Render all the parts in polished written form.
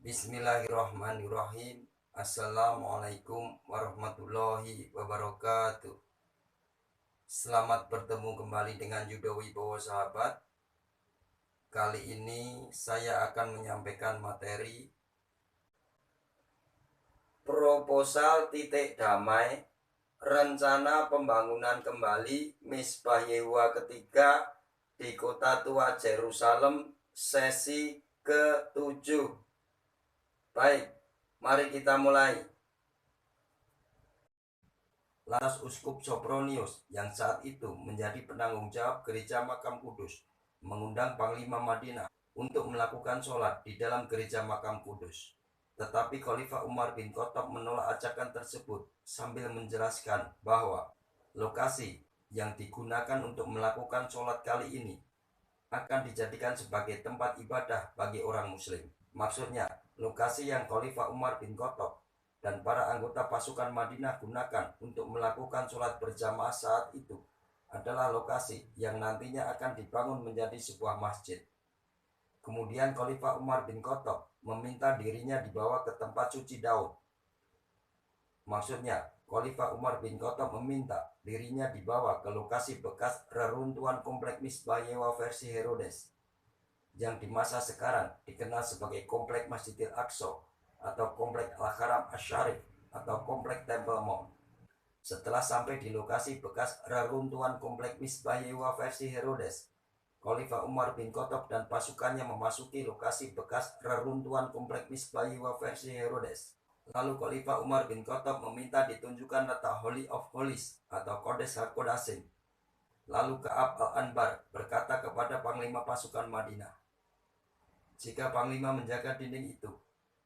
Bismillahirrahmanirrahim. Assalamualaikum warahmatullahi wabarakatuh. Selamat bertemu kembali dengan Yudo Wibowo sahabat. Kali ini saya akan menyampaikan materi proposal titik damai rencana pembangunan kembali Misbah Yehuwa ketiga di Kota Tua Yerusalem sesi ke-7. Baik, mari kita mulai. Lantas Uskup Sopronius yang saat itu menjadi penanggung jawab Gereja Makam Kudus mengundang Panglima Madinah untuk melakukan sholat di dalam Gereja Makam Kudus. Tetapi Khalifah Umar bin Khattab menolak ajakan tersebut sambil menjelaskan bahwa lokasi yang digunakan untuk melakukan sholat kali ini akan dijadikan sebagai tempat ibadah bagi orang muslim. Maksudnya, lokasi yang Khalifah Umar bin Khattab dan para anggota pasukan Madinah gunakan untuk melakukan sholat berjamaah saat itu adalah lokasi yang nantinya akan dibangun menjadi sebuah masjid. Kemudian Khalifah Umar bin Khattab meminta dirinya dibawa ke tempat suci Daud. Maksudnya, Khalifah Umar bin Khattab meminta dirinya dibawa ke lokasi bekas reruntuhan komplek Misbah Yehuwa versi Herodes, yang di masa sekarang dikenal sebagai Komplek Masjidil Aqsa atau Komplek Al-Haram Asy-Syarif atau Komplek Temple Mount. Setelah sampai di lokasi bekas reruntuhan Komplek Misbah Yehuwa versi Herodes, Khalifah Umar bin Khattab dan pasukannya memasuki lokasi bekas reruntuhan Komplek Misbah Yehuwa versi Herodes. Lalu Khalifah Umar bin Khattab meminta ditunjukkan letak Holy of Holies atau Kodes HaKodasim. Lalu Ka'ab al-Anbar berkata kepada Panglima pasukan Madinah, "Jika Panglima menjaga dinding itu,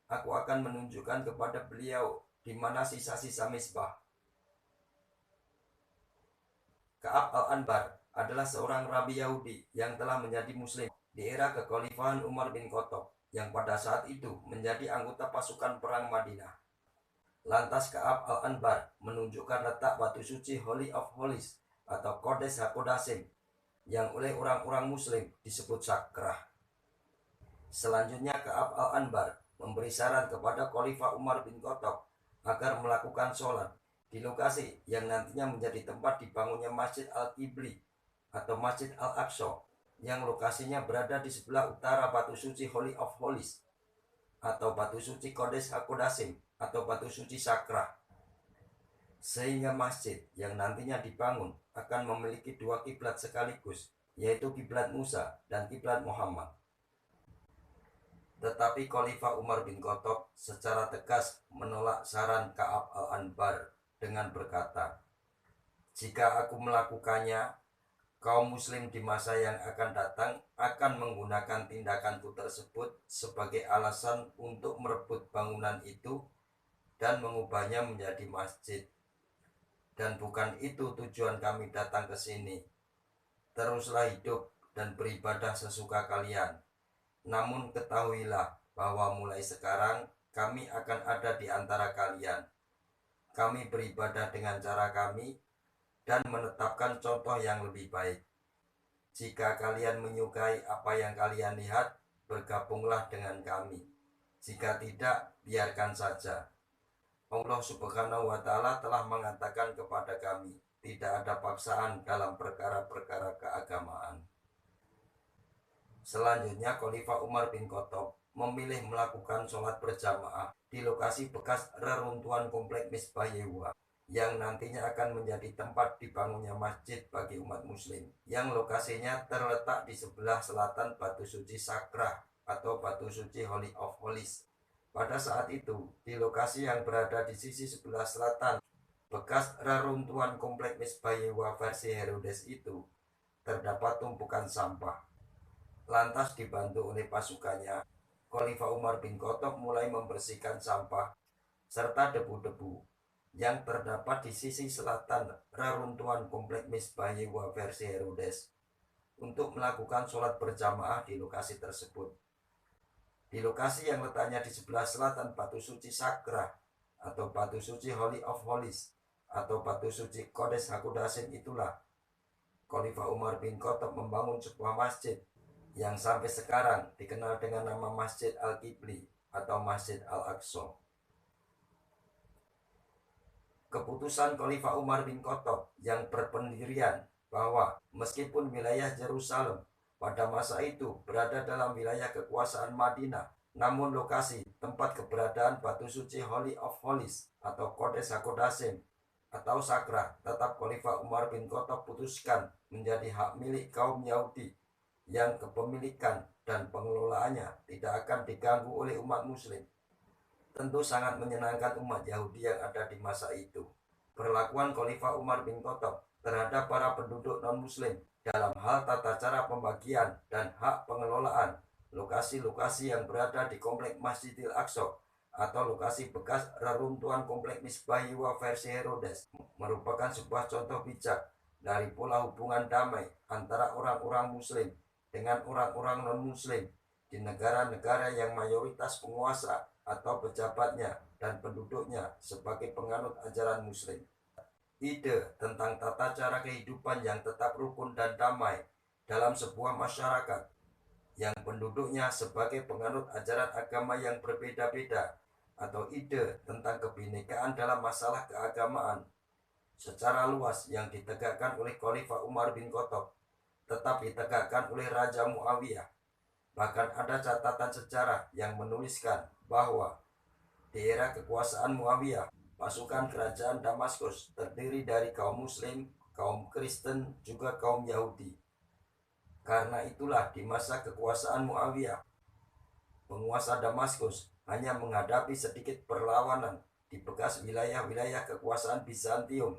aku akan menunjukkan kepada beliau di mana sisa-sisa misbah." Ka'ab al-Anbar adalah seorang rabi Yahudi yang telah menjadi muslim di era kekhalifahan Umar bin Khattab, yang pada saat itu menjadi anggota pasukan perang Madinah. Lantas Ka'ab al-Anbar menunjukkan letak batu suci Holy of Holies atau Kodes HaKodasim yang oleh orang-orang muslim disebut sakrah. Selanjutnya Ka'ab al-Anbar memberi saran kepada Khalifah Umar bin Khattab agar melakukan sholat di lokasi yang nantinya menjadi tempat dibangunnya Masjid Al-Qibli atau Masjid Al-Aqsa, yang lokasinya berada di sebelah utara batu suci Holy of Holies atau batu suci Kodes HaKodasim atau batu suci sakrah, sehingga masjid yang nantinya dibangun akan memiliki dua kiblat sekaligus, yaitu kiblat Musa dan kiblat Muhammad. Tetapi Khalifah Umar bin Khattab secara tegas menolak saran Ka'ab al-Anbar dengan berkata, "Jika aku melakukannya, kaum muslim di masa yang akan datang akan menggunakan tindakanku tersebut sebagai alasan untuk merebut bangunan itu dan mengubahnya menjadi masjid. Dan bukan itu tujuan kami datang ke sini. Teruslah hidup dan beribadah sesuka kalian. Namun ketahuilah bahwa mulai sekarang kami akan ada di antara kalian. Kami beribadah dengan cara kami dan menetapkan contoh yang lebih baik. Jika kalian menyukai apa yang kalian lihat, bergabunglah dengan kami. Jika tidak, biarkan saja. Allah Subhanahu wa Ta'ala telah mengatakan kepada kami, tidak ada paksaan dalam perkara-perkara keagamaan." Selanjutnya Khalifah Umar bin Khattab memilih melakukan sholat berjamaah di lokasi bekas reruntuhan komplek Misbah Yehuwa, yang nantinya akan menjadi tempat dibangunnya masjid bagi umat muslim, yang lokasinya terletak di sebelah selatan batu suci sakrah atau batu suci Holy of Holies. Pada saat itu, di lokasi yang berada di sisi sebelah selatan bekas reruntuhan komplek Misbah Yehuwa versi Herodes itu, terdapat tumpukan sampah. Lantas dibantu oleh pasukannya, Khalifah Umar bin Khattab mulai membersihkan sampah serta debu-debu yang terdapat di sisi selatan reruntuhan komplek Misbah Yehuwa versi Herodes untuk melakukan sholat berjamaah di lokasi tersebut. Di lokasi yang letaknya di sebelah selatan batu suci sakrah atau batu suci Holy of Holies atau batu suci Kodes HaKodasim itulah Khalifah Umar bin Khattab membangun sebuah masjid yang sampai sekarang dikenal dengan nama Masjid Al-Qibli atau Masjid Al-Aqsa. Keputusan Khalifah Umar bin Khattab yang berpendirian bahwa meskipun wilayah Yerusalem pada masa itu berada dalam wilayah kekuasaan Madinah, namun lokasi tempat keberadaan batu suci Holy of Holies atau Kodes HaKodashim atau Sakra tetap Khalifah Umar bin Khattab putuskan menjadi hak milik kaum Yahudi yang kepemilikan dan pengelolaannya tidak akan diganggu oleh umat Muslim. Tentu sangat menyenangkan umat Yahudi yang ada di masa itu. Perlakuan Khalifah Umar bin Khattab terhadap para penduduk non-Muslim dalam hal tata cara pembagian dan hak pengelolaan lokasi-lokasi yang berada di komplek Masjidil Aqsa atau lokasi bekas reruntuhan komplek Misbah Yehuwa versi Herodes merupakan sebuah contoh bijak dari pola hubungan damai antara orang-orang Muslim dengan orang-orang non-Muslim di negara-negara yang mayoritas penguasa atau pejabatnya dan penduduknya sebagai penganut ajaran Muslim. Ide tentang tata cara kehidupan yang tetap rukun dan damai dalam sebuah masyarakat yang penduduknya sebagai penganut ajaran agama yang berbeda-beda, atau ide tentang kebinekaan dalam masalah keagamaan secara luas yang ditegakkan oleh Khalifah Umar bin Khattab tetap ditegakkan oleh Raja Muawiyah. Bahkan ada catatan sejarah yang menuliskan bahwa di era kekuasaan Muawiyah, pasukan kerajaan Damaskus terdiri dari kaum Muslim, kaum Kristen, juga kaum Yahudi. Karena itulah di masa kekuasaan Muawiyah, penguasa Damaskus hanya menghadapi sedikit perlawanan di bekas wilayah-wilayah kekuasaan Bizantium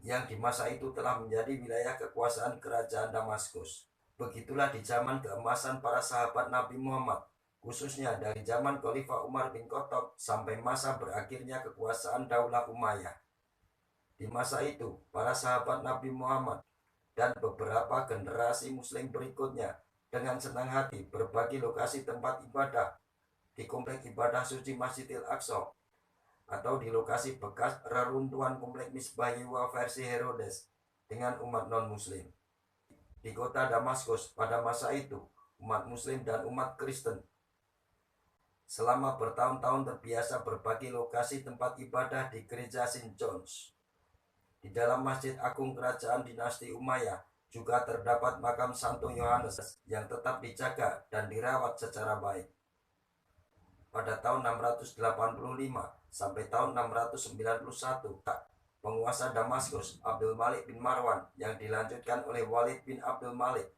yang di masa itu telah menjadi wilayah kekuasaan kerajaan Damaskus. Begitulah di zaman keemasan para sahabat Nabi Muhammad, khususnya dari zaman Khalifah Umar bin Khattab sampai masa berakhirnya kekuasaan Daulah Umayyah. Di masa itu, para sahabat Nabi Muhammad dan beberapa generasi Muslim berikutnya dengan senang hati berbagi lokasi tempat ibadah di komplek ibadah suci Masjidil Aqsa atau di lokasi bekas reruntuhan komplek Misbah Yehuwa versi Herodes dengan umat non-Muslim. Di kota Damaskus pada masa itu, umat Muslim dan umat Kristen selama bertahun-tahun terbiasa berbagi lokasi tempat ibadah di gereja St. John's. Di dalam Masjid Agung Kerajaan Dinasti Umayyah juga terdapat makam Santo Yohanes yang tetap dijaga dan dirawat secara baik. Pada tahun 685 sampai tahun 691, penguasa Damaskus Abdul Malik bin Marwan yang dilanjutkan oleh Walid bin Abdul Malik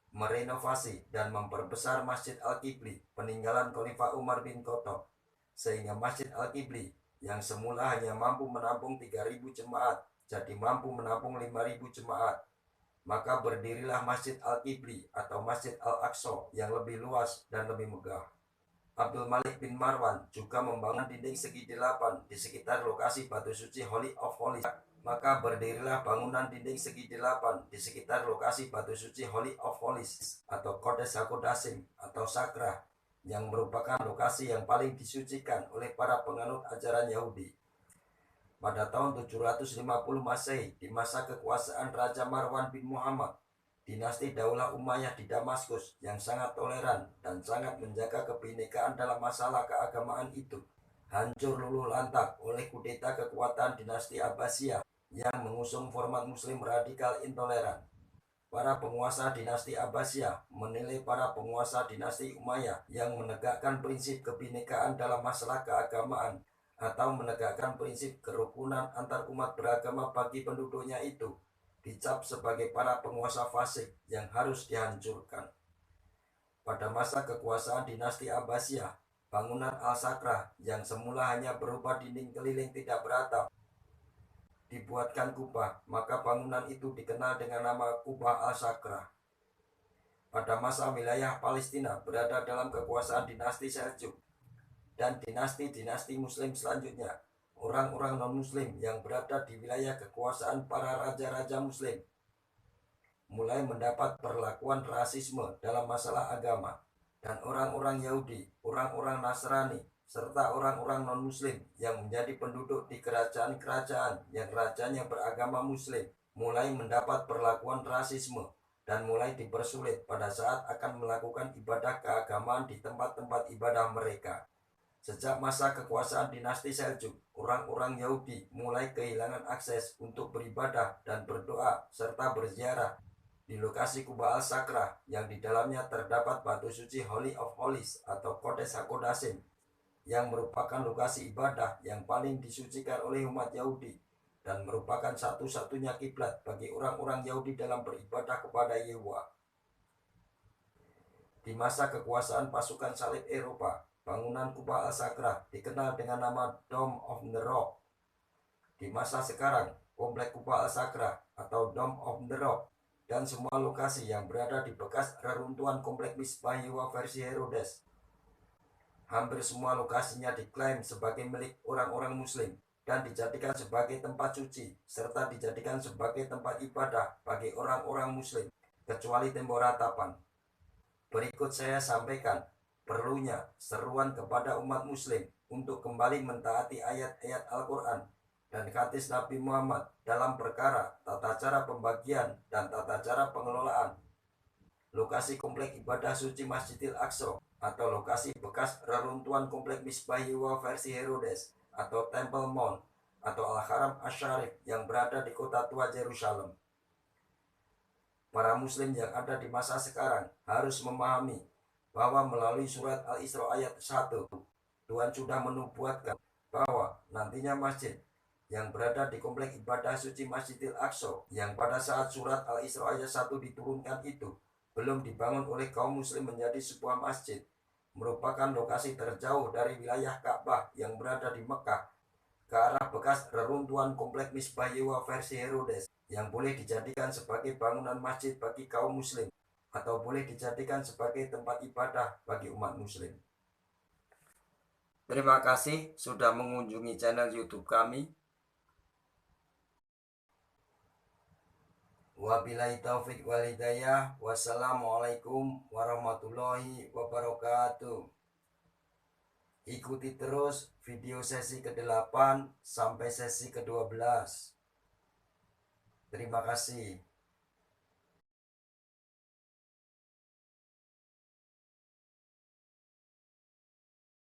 merenovasi dan memperbesar Masjid Al-Qibli peninggalan Khalifah Umar bin Khattab, sehingga Masjid Al-Qibli yang semula hanya mampu menampung 3.000 jemaat jadi mampu menampung 5.000 jemaat. Maka berdirilah Masjid Al-Qibli atau Masjid Al-Aqsa yang lebih luas dan lebih megah. Abdul Malik bin Marwan juga membangun dinding segi 8 di sekitar lokasi batu suci Holy of Holies. Maka berdirilah bangunan dinding segi 8 di sekitar lokasi batu suci Holy of Holies atau Kodes HaKodashim atau Sakra, yang merupakan lokasi yang paling disucikan oleh para penganut ajaran Yahudi. Pada tahun 750 Masehi, di masa kekuasaan Raja Marwan bin Muhammad, dinasti Daulah Umayyah di Damaskus yang sangat toleran dan sangat menjaga kebinekaan dalam masalah keagamaan itu hancur luluh lantak oleh kudeta kekuatan dinasti Abbasiyah yang mengusung format Muslim radikal intoleran. Para penguasa dinasti Abbasiyah menilai para penguasa dinasti Umayyah yang menegakkan prinsip kebinekaan dalam masalah keagamaan atau menegakkan prinsip kerukunan antar umat beragama bagi penduduknya itu dicap sebagai para penguasa fasik yang harus dihancurkan. Pada masa kekuasaan dinasti Abbasiyah, bangunan Al-Sakra yang semula hanya berupa dinding keliling tidak beratap dibuatkan kubah, maka bangunan itu dikenal dengan nama Kubah Al-Sakra. Pada masa wilayah Palestina berada dalam kekuasaan dinasti Seljuk dan dinasti-dinasti Muslim selanjutnya, orang-orang non-Muslim yang berada di wilayah kekuasaan para raja-raja Muslim mulai mendapat perlakuan rasisme dalam masalah agama, dan orang-orang Yahudi, orang-orang Nasrani, serta orang-orang non-Muslim yang menjadi penduduk di kerajaan-kerajaan yang rajanya beragama Muslim mulai mendapat perlakuan rasisme dan mulai dipersulit pada saat akan melakukan ibadah keagamaan di tempat-tempat ibadah mereka. Sejak masa kekuasaan dinasti Seljuk, orang-orang Yahudi mulai kehilangan akses untuk beribadah dan berdoa serta berziarah di lokasi Kuba al-Sakra yang di dalamnya terdapat batu suci Holy of Holies atau Kodes HaKodasim, yang merupakan lokasi ibadah yang paling disucikan oleh umat Yahudi dan merupakan satu-satunya kiblat bagi orang-orang Yahudi dalam beribadah kepada Yehovah. Di masa kekuasaan pasukan salib Eropa, bangunan Kuba al-Sakra dikenal dengan nama Dome of the Rock. Di masa sekarang, komplek Kuba al-Sakra atau Dome of the Rock dan semua lokasi yang berada di bekas reruntuhan komplek Misbah Yehovah versi Herodes, hampir semua lokasinya diklaim sebagai milik orang-orang Muslim dan dijadikan sebagai tempat suci serta dijadikan sebagai tempat ibadah bagi orang-orang Muslim, kecuali tembok ratapan. Berikut saya sampaikan perlunya seruan kepada umat Muslim untuk kembali mentaati ayat-ayat Al-Quran dan hadis Nabi Muhammad dalam perkara tata cara pembagian dan tata cara pengelolaan lokasi komplek ibadah suci Masjidil Aqsa atau lokasi bekas reruntuhan komplek Misbah Yehovah versi Herodes atau Temple Mount atau Al-Haram Asy-Syarif yang berada di kota tua Yerusalem. Para muslim yang ada di masa sekarang harus memahami bahwa melalui surat Al-Isra ayat 1, Tuhan sudah menubuatkan bahwa nantinya masjid yang berada di komplek ibadah suci Masjidil Aqsa yang pada saat surat Al-Isra ayat 1 diturunkan itu belum dibangun oleh kaum muslim menjadi sebuah masjid, merupakan lokasi terjauh dari wilayah Ka'bah yang berada di Mekah ke arah bekas reruntuhan komplek Misbah Yehovah versi Herodes yang boleh dijadikan sebagai bangunan masjid bagi kaum muslim atau boleh dijadikan sebagai tempat ibadah bagi umat muslim. Terima kasih sudah mengunjungi channel YouTube kami. Wabillahi taufik wal hidayah. Wassalamualaikum warahmatullahi wabarakatuh. Ikuti terus video sesi ke-8 sampai sesi ke-12. Terima kasih.